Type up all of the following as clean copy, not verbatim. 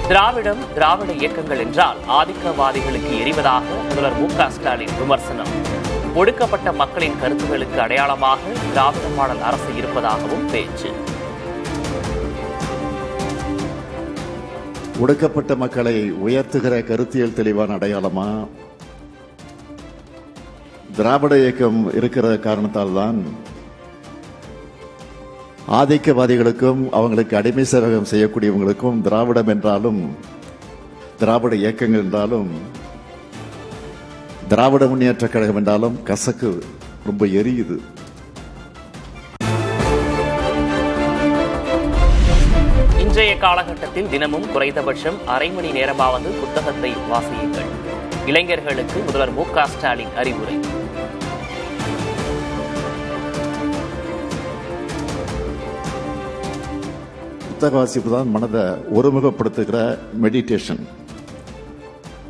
திராவிட இயக்கங்கள் என்றால் ஆதிக்கவாதிகளுக்கு எரிவதாக முதல்வர் மு.க. ஸ்டாலின் விமர்சனம். ஒடுக்கப்பட்ட மக்களின் கருத்துகளுக்கு அடையாளமாக திராவிட மாடல் அரசு இருப்பதாகவும் பேச்சு. ஒடுக்கப்பட்ட மக்களை உயர்த்துகிற கருத்தியல் தெளிவான அடையாளமா திராவிட இயக்கம் இருக்கிற காரணத்தால் தான் ஆதிக்கவாதிகளுக்கும் அவங்களுக்கு அடிமை சேவகம் செய்யக்கூடியவங்களுக்கும் திராவிடம் என்றாலும் திராவிட இயக்கங்கள் என்றாலும் திராவிட முன்னேற்ற கழகம் என்றாலும் கசக்கு ரொம்ப எரியுது. இன்றைய காலகட்டத்தில் தினமும் குறைந்தபட்சம் அரை மணி நேரமாவது புத்தகத்தை வாசியுங்கள். இளைஞர்களுக்கு முதல்வர் மு.க. ஸ்டாலின் அறிவுரை. புத்தக வாசிப்பு தான் மனதை ஒருமுகப்படுத்துகிற மெடிடேஷன்.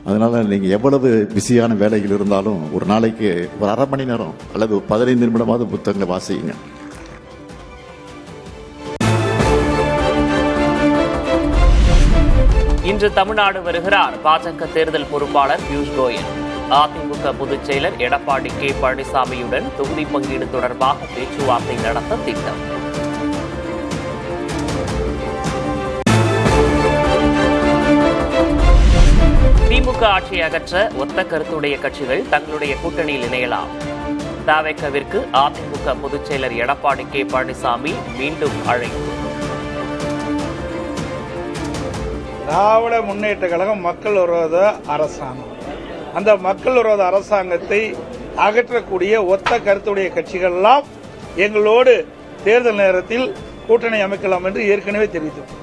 அதனால நீங்க எவ்வளவு பிஸியான வேலைகள் இருந்தாலும் ஒரு நாளைக்கு ஒரு அரை மணி நேரம் அல்லது 15 நிமிடமாவது புத்தகங்களை வாசியுங்க. இன்று தமிழ்நாடு வருகிறார் பாஜக தேர்தல் பொறுப்பாளர் பியூஷ் கோயல். அதிமுக பொதுச் செயலர் எடப்பாடி கே. பழனிசாமியுடன் தொகுதி பங்கீடு தொடர்பாக பேச்சுவார்த்தை நடத்த திட்டம். திமுக ஆட்சியை அகற்ற ஒத்த கருத்துடைய கட்சிகள் தங்களுடைய கூட்டணியில் இணையலாம். தவேகவிற்கு அதிமுக பொதுச் செயலர் எடப்பாடி கே. பழனிசாமி மீண்டும் அழைப்பு. திராவிட முன்னேற்ற கழகம் மக்கள் விரோத அரசாங்கம். அந்த மக்கள் விரோத அரசாங்கத்தை அகற்றக்கூடிய ஒத்த கருத்துடைய கட்சிகள் எல்லாம் எங்களோடு தேர்தல் நேரத்தில் கூட்டணி அமைக்கலாம் என்று ஏற்கனவே தெரிவித்தோம்.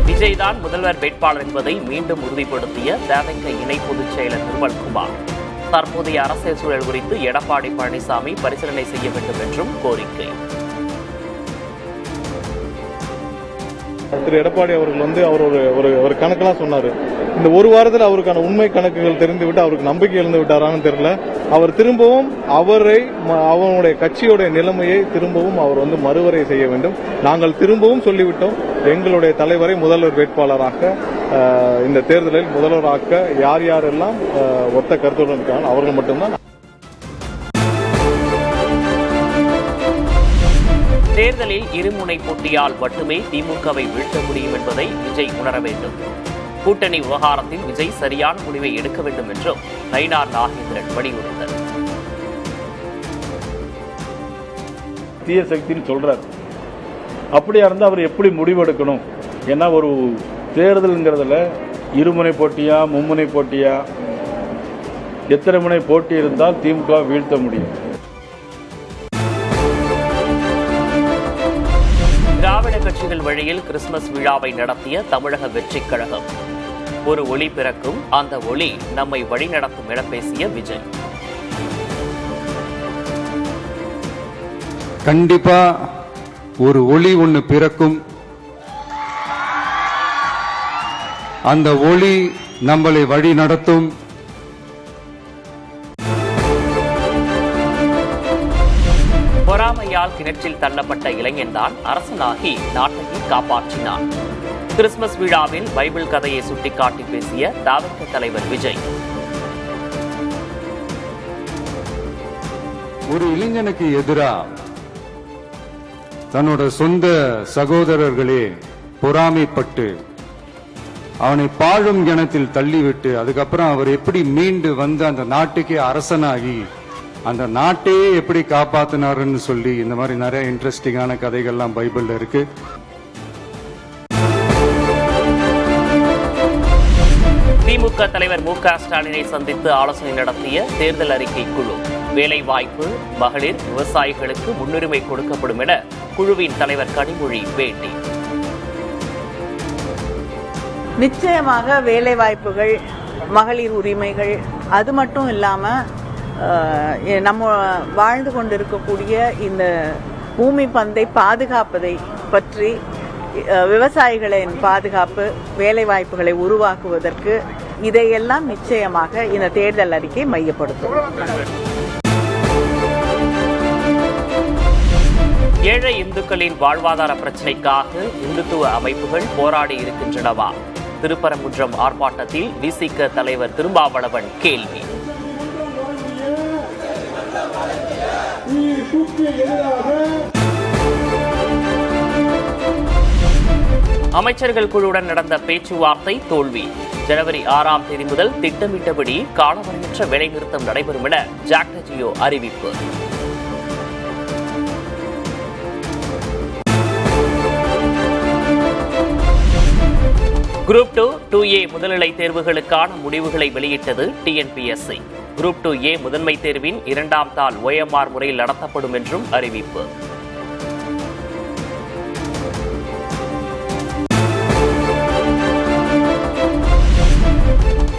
விஜய் தான் முதல்வர் வேட்பாளர் என்பதை மீண்டும் உறுதிப்படுத்திய தவேக இணை பொதுச் செயலர் நிர்மல்குமார். தற்போதைய அரசியல் சூழல் குறித்து எடப்பாடி பழனிசாமி பரிசீலனை செய்ய வேண்டும் என்றும் கோரிக்கை. திரு எடப்பாடி அவர்கள் அவர் ஒரு கணக்கெல்லாம் சொன்னாரு. இந்த ஒரு வாரத்தில் அவருக்கான உண்மை கணக்குகள் தெரிந்துவிட்டு அவருக்கு நம்பிக்கை இழந்து விட்டாரான்னு தெரியல. அவர் திரும்பவும் அவருடைய கட்சியுடைய நிலைமையை திரும்பவும் அவர் மறுவரை செய்ய வேண்டும். நாங்கள் திரும்பவும் சொல்லிவிட்டோம், எங்களுடைய தலைவரை முதல்வர் வேட்பாளராக இந்த தேர்தலில் முதல்வராக்க யார் யாரெல்லாம் ஒத்த கருத்துடன் இருக்காங்க அவர்கள் மட்டும்தான். தேர்தலில் இருமுனை போட்டியால் மட்டுமே திமுகவை வீழ்த்த முடியும் என்பதை விஜய் உணர வேண்டும். கூட்டணி விவகாரத்தில் விஜய் சரியான முடிவை எடுக்க வேண்டும் என்றும் நயினார் நாகேந்திரன் வலியுறுத்தல். தீய சக்தின்னு சொல்றாரு. அப்படியா இருந்தா அவர் எப்படி முடிவெடுக்கணும்? ஏன்னா ஒரு தேர்தல்ங்கிறதுல இருமுனை போட்டியா மும்முனை போட்டியா எத்தனை முனை போட்டி இருந்தால் திமுக வீழ்த்த முடியும்? திராவிட கட்சிகள் வழியில் கிறிஸ்துமஸ் விழாவை நடத்திய தமிழக வெற்றிக் கழகம். ஒரு ஒளி பிறக்கும், அந்த ஒளி நம்மை வழிநடத்தும் என பேசிய விஜய். கண்டிப்பா ஒரு ஒளி ஒன்று பிறக்கும், அந்த ஒளி நம்மளை வழி நடத்தும். பொறாமையால் கிணற்றில் தள்ளப்பட்ட இளைஞன்தான் அரசனாகி நாட்டையை காப்பாற்றினான். கிறிஸ்துமஸ் விழாவில் பைபிள் கதையை சுட்டிக்காட்டி பேசிய தவேக தலைவர் விஜய். ஒரு இளைஞனுக்கு எதிராக தன்னோட சொந்த சகோதரர்களே பொறாமைப்பட்டு அவனை பாழும் கிணத்தில் தள்ளிவிட்டு அதுக்கப்புறம் அவர் எப்படி மீண்டு வந்து அந்த நாட்டுக்கே அரசனாகி அந்த நாட்டையே எப்படி காப்பாத்தினாருன்னு சொல்லி இந்த மாதிரி நிறைய இன்ட்ரெஸ்டிங்கான கதைகள்லாம் பைபிள்ல இருக்கு. திமுக தலைவர் மு.க. ஸ்டாலினை சந்தித்து ஆலோசனை நடத்திய தேர்தல் அறிக்கை குழு. வேலைவாய்ப்பு, மகளிர், விவசாயிகளுக்கு முன்னுரிமை கொடுக்கப்படும் என குழுவின் தலைவர் கனிமொழி பேட்டி. நிச்சயமாக வேலைவாய்ப்புகள், மகளிர் உரிமைகள், அது மட்டும் இல்லாம நம்ம வாழ்ந்து கொண்டிருக்கக்கூடிய இந்த பூமி பந்தை பாதுகாப்பதை பற்றி, விவசாயிகளின் பாதுகாப்பு, வேலை வாய்ப்புகளை உருவாக்குவதற்கு இதையெல்லாம் நிச்சயமாக இந்த தேர்தல் அறிக்கை மையப்படுத்தும். ஏழை இந்துக்களின் வாழ்வாதார பிரச்சினைக்காக இந்துத்துவ அமைப்புகள் போராடி இருக்கின்றனவா? திருப்பரங்குன்றம் ஆர்ப்பாட்டத்தில் விசிக தலைவர் திருமாவளவன் கேள்வி. அமைச்சர்கள் குழுவுடன் நடந்த பேச்சுவார்த்தை தோல்வி. ஜனவரி 6ஆம் தேதி முதல் திட்டமிட்டபடி காலவரையற்ற வேலைநிறுத்தம் நடைபெறும் என ஜாக்டோ ஜியோ அறிவிப்பு. குரூப் 2, 2A முதல்நிலை தேர்வுகளுக்கான முடிவுகளை வெளியிட்டது TNPSC. குரூப் 2A முதன்மை தேர்வின் 2ஆம் தாள் OMR முறையில் நடத்தப்படும் என்றும் அறிவிப்பு.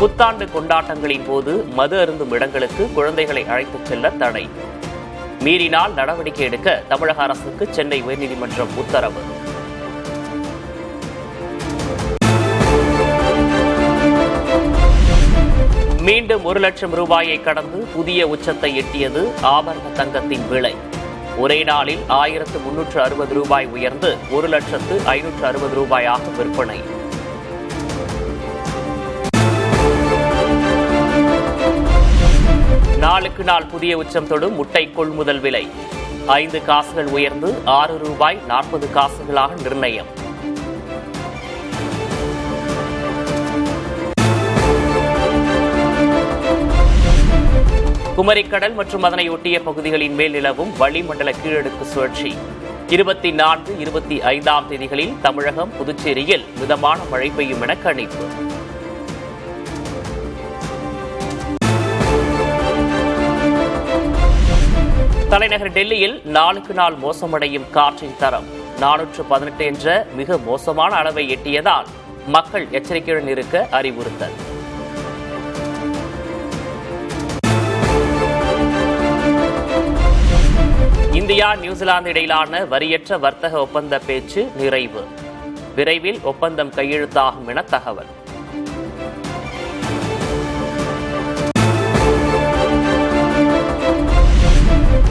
புத்தாண்டு கொண்டாட்டங்களின் போது மது அருந்தும் இடங்களுக்கு குழந்தைகளை அழைத்துச் செல்ல தடை. மீறினால் நடவடிக்கை எடுக்க தமிழக அரசுக்கு சென்னை உயர்நீதிமன்றம் உத்தரவு. மீண்டும் 1 லட்சம் ரூபாயை கடந்து புதிய உச்சத்தை எட்டியது ஆபரண தங்கத்தின் விலை. ஒரே நாளில் 1360 ரூபாய் உயர்ந்து 1,560,000 ரூபாயாக விற்பனை. நாளுக்கு நாள் புதிய உச்சம் தொடும் முட்டை கொள்முதல் விலை 5 காசுகள் உயர்ந்து 6 ரூபாய் 40 காசுகளாக நிர்ணயம். குமரிக்கடல் மற்றும் அதனை ஒட்டிய பகுதிகளின் மேல் நிலவும் வளிமண்டல கீழடுக்கு சுழற்சி 24, 25ஆம் தேதிகளில் தமிழகம், புதுச்சேரியில் மிதமான மழை பெய்யும் என கணிப்பு. தலைநகர் டெல்லியில் நாளுக்கு நாள் மோசமடையும் காற்றின் தரம் 418 என்ற மிக மோசமான அளவை எட்டியதால் மக்கள் எச்சரிக்கையுடன் இருக்க அறிவுறுத்தல். இந்தியா, நியூசிலாந்து இடையிலான வரியற்ற வர்த்தக ஒப்பந்த பேச்சு நிறைவு. விரைவில் ஒப்பந்தம் கையெழுத்தாகும் என தகவல்.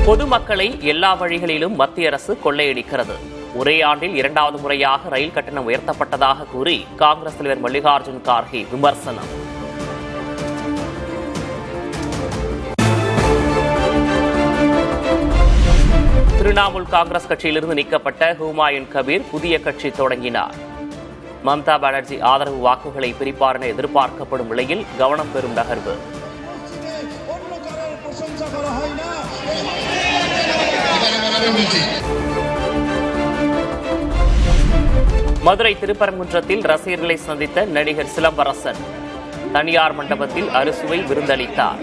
பொதுமக்களை எல்லா வழிகளிலும் மத்திய அரசு கொள்ளையடிக்கிறது. ஒரே ஆண்டில் 2வது முறையாக ரயில் கட்டணம் உயர்த்தப்பட்டதாக கூறி காங்கிரஸ் தலைவர் மல்லிகார்ஜுன் கார்கே விமர்சனம். திரிணாமுல் காங்கிரஸ் கட்சியிலிருந்து நீக்கப்பட்ட ஹுமாயூன் கபீர் புதிய கட்சி தொடங்கினார். மம்தா பானர்ஜி ஆதரவு வாக்குகளை பிரிப்பார் என எதிர்பார்க்கப்படும் நிலையில் கவனம் பெறும் நகர்வு. மதுரை திருப்பரங்குன்றத்தில் ரசிகர்களை சந்தித்த நடிகர் சிலம்பரசன் தனியார் மண்டபத்தில் அறுசுவை விருந்தளித்தார்.